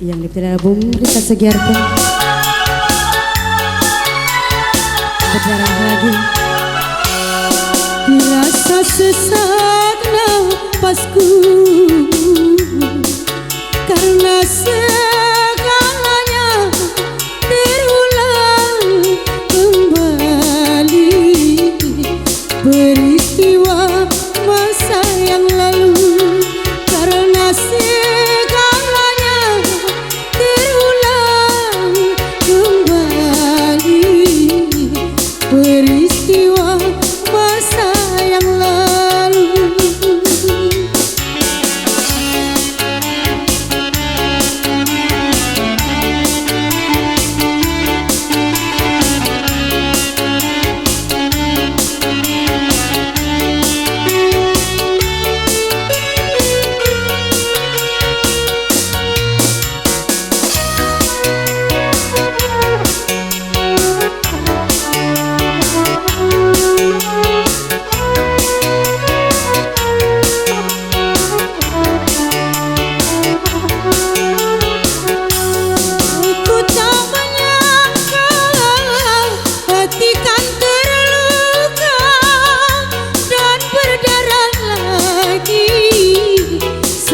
yang dipilih album Rita Sugiarto. Berdarah lagi. Dirasa sesak napasku karena segalanya terulang kembali. Peristiwa masa yang lalu karena segalanya terulang kembali. Peristiwa masa yang lalu.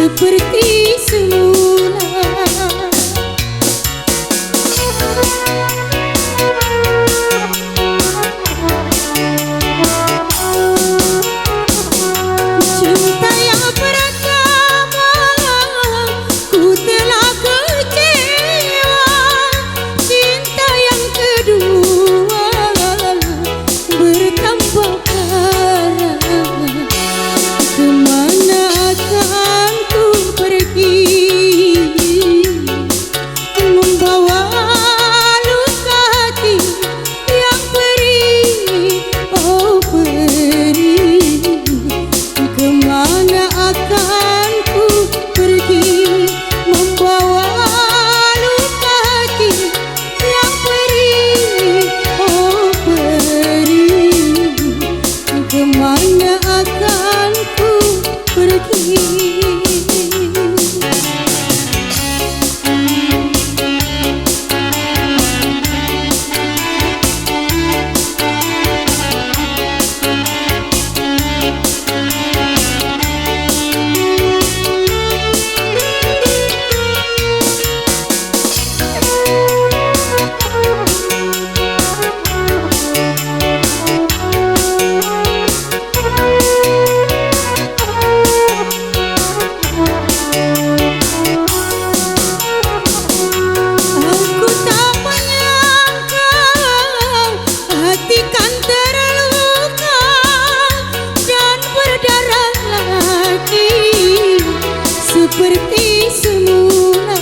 Seperti semula cinta yang pertama ku telah kecewa. Cinta yang kedua bertambah parah. Kemana akan pergi membawa luka hati yang perih, oh perih. Kemana akan ku pergi membawa luka hati yang perih, oh perih. Kemana akan ku pergi? Seperti semula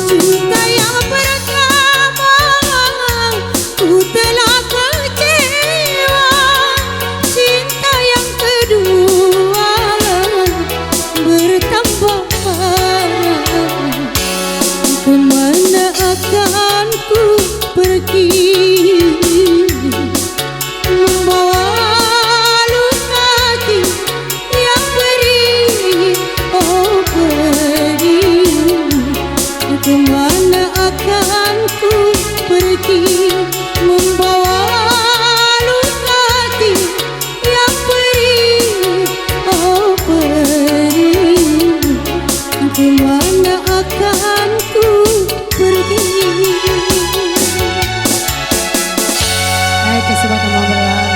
cinta yang pertama ku telah kecewa. Cinta yang kedua bertambah parah. Kemana akan ku pergi membawa luka hati yang perih, oh perih. Kemana akan ku pergi membawa luka hati yang perih, oh perih. Kemana akan ku pergi? Kesempatan ngobrol.